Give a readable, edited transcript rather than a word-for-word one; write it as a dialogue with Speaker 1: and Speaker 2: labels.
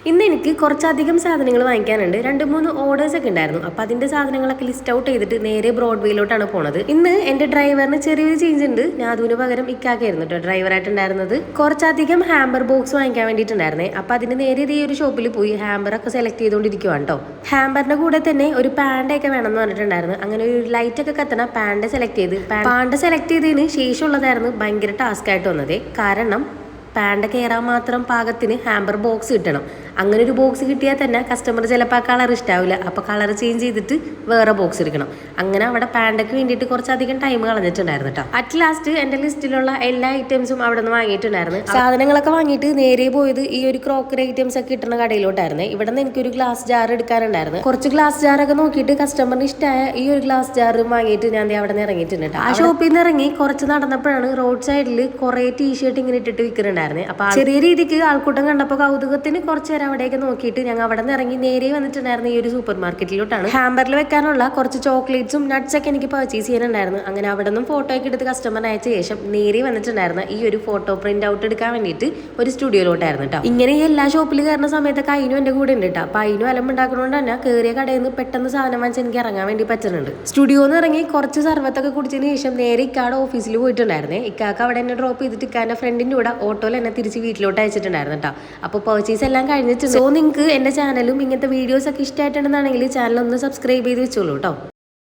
Speaker 1: ഇന്ന് എനിക്ക് കുറച്ചധികം സാധനങ്ങൾ വാങ്ങിക്കാനുണ്ട്. 2-3 ഓർഡേഴ്സ് ഒക്കെ ഉണ്ടായിരുന്നു. അപ്പോൾ അതിന്റെ സാധനങ്ങളൊക്കെ ലിസ്റ്റ് ഔട്ട് ചെയ്തിട്ട് നേരെ ബ്രോഡ്വേയിലോട്ടാണ് പോണത്. ഇന്ന് എന്റെ ഡ്രൈവറിന് ചെറിയൊരു ചേഞ്ച് ഉണ്ട്. നാദുവിന് പകരം ഇക്കാക്കായിരുന്നു കേട്ടോ ഡ്രൈവറായിട്ടുണ്ടായിരുന്നത്. കുറച്ചധികം ഹാമ്പർ ബോക്സ് വാങ്ങിക്കാൻ വേണ്ടിയിട്ടുണ്ടായിരുന്നേ. അപ്പോൾ അതിന് നേരെ ഈ ഒരു ഷോപ്പിൽ പോയി ഹാമ്പറൊക്കെ സെലക്ട് ചെയ്തുകൊണ്ടിരിക്കുവാണ് കേട്ടോ. ഹാമ്പറിന്റെ കൂടെ തന്നെ ഒരു പാൻഡൊക്കെ വേണം എന്ന് പറഞ്ഞിട്ടുണ്ടായിരുന്നു. അങ്ങനെ ഒരു ലൈറ്റ് ഒക്കെ കത്തണ പാൻഡ് സെലക്ട് ചെയ്തതിന് ശേഷമുള്ളതായിരുന്നു ഭയങ്കര ടാസ്ക് ആയിട്ട് വന്നത്. കാരണം പാൻഡ് കയറാൻ മാത്രം പാകത്തിന് ഹാമ്പർ ബോക്സ് കിട്ടണം. അങ്ങനെ ഒരു ബോക്സ് കിട്ടിയാൽ തന്നെ കസ്റ്റമർ ചിലപ്പോൾ ആ കളർ ഇഷ്ടാവില്ല. അപ്പോൾ കളർ ചേഞ്ച് ചെയ്തിട്ട് വേറെ ബോക്സ് എടുക്കണം. അങ്ങനെ അവിടെ പാൻഡൊക്കെ വേണ്ടിയിട്ട് കുറച്ചധികം ടൈം കളഞ്ഞിട്ടുണ്ടായിരുന്നു കേട്ടോ. അറ്റ് ലാസ്റ്റ് എൻ്റെ ലിസ്റ്റിലുള്ള എല്ലാ ഐറ്റംസും അവിടെ നിന്ന് വാങ്ങിയിട്ടുണ്ടായിരുന്നു. സാധനങ്ങളൊക്കെ വാങ്ങിയിട്ട് നേരെ പോയത് ഈ ഒരു ക്രോക്കറി ഐറ്റംസ് ഒക്കെ കിട്ടുന്ന കടയിലോട്ടായിരുന്നു. ഇവിടെ നിന്ന് എനിക്കൊരു ഗ്ലാസ് ജാർ എടുക്കാനുണ്ടായിരുന്നു. കുറച്ച് ഗ്ലാസ് ജാറൊക്കെ നോക്കിയിട്ട് കസ്റ്റമറിന് ഇഷ്ടമായ ഈ ഒരു ഗ്ലാസ് ജാർ വാങ്ങിയിട്ട് ഞാൻ അവിടെ നിന്ന് ഇറങ്ങിയിട്ടുണ്ട് കേട്ടോ. ആ ഷോപ്പിൽ നിന്ന് ഇറങ്ങി കുറച്ച് നടന്നപ്പോഴാണ് റോഡ് സൈഡിൽ കുറേ ടീഷർട്ട് ഇങ്ങനെ ഇട്ടിട്ട് വിൽക്കുന്നുണ്ടായിരുന്നു. അപ്പൊ ചെറിയ രീതിക്ക് ആൾക്കൂട്ടം കണ്ടപ്പോൾ കൗതുകത്തിന് കുറച്ച് നേരം അവിടെയൊക്കെ നോക്കിയിട്ട് ഞങ്ങൾ അവിടെ നിന്ന് ഇറങ്ങി നേരെ വന്നിട്ടുണ്ടായിരുന്നു ഈ ഒരു സൂപ്പർ മാർക്കറ്റിലോട്ടാണ്. ഹാമ്പറിൽ വെക്കാനുള്ള കുറച്ച് ചോക്ലേറ്റ്സും നട്ട്സ് ഒക്കെ എനിക്ക് പർച്ചേസ് ചെയ്യാനുണ്ടായിരുന്നു. അങ്ങനെ അവിടെ നിന്നും ഫോട്ടോ ഒക്കെ എടുത്ത് കസ്റ്റമറിന് അയച്ച ശേഷം നേരെ വന്നിട്ടുണ്ടായിരുന്നു ഈ ഒരു ഫോട്ടോ പ്രിന്റ് ഔട്ട് എടുക്കാൻ വേണ്ടിയിട്ട് ഒരു സ്റ്റുഡിയോയിലോട്ടായിരുന്നു കേട്ടോ. ഇങ്ങനെ ഈ എല്ലാ ഷോപ്പിൽ കയറുന്ന സമയത്തൊക്കെ അതിനും എൻ്റെ കൂടെ ഉണ്ട് കേട്ടോ. അപ്പൊ അതിനും അലമ്പുണ്ടാക്കുന്നതുകൊണ്ട് തന്നെ കയറിയ കടയിൽ നിന്ന് പെട്ടെന്ന് സാധനം വാങ്ങിച്ച് എനിക്ക് ഇറങ്ങാൻ വേണ്ടി പറ്റുന്നുണ്ട്. സ്റ്റുഡിയോന്ന് ഇറങ്ങി കുറച്ച് സർവത്തൊക്കെ കുടിച്ചതിന് ശേഷം നേരെ ഇക്കാടെ ഓഫീസിൽ പോയിട്ടുണ്ടായിരുന്നേ. ഇക്കാക്ക് അവിടെ എന്നെ ഡ്രോപ്പ് ചെയ്തിട്ട് ഇക്കാന്റെ ഫ്രണ്ടിന്റെ കൂടെ ഓട്ടോയിൽ എന്നെ തിരിച്ച് വീട്ടിലോട്ട് അയച്ചിട്ടുണ്ടായിരുന്നു കേട്ടോ. അപ്പോൾ പർച്ചേസ് എല്ലാം കഴിഞ്ഞിട്ടുണ്ട്. സോ നിങ്ങൾക്ക് എൻ്റെ ചാനലും ഇങ്ങനത്തെ വീഡിയോസ് ഒക്കെ ഇഷ്ടമായിട്ടുണ്ടെന്നാണെങ്കിൽ ചാനൽ ഒന്ന് സബ്സ്ക്രൈബ് ചെയ്ത് വെച്ചോളൂ കേട്ടോ.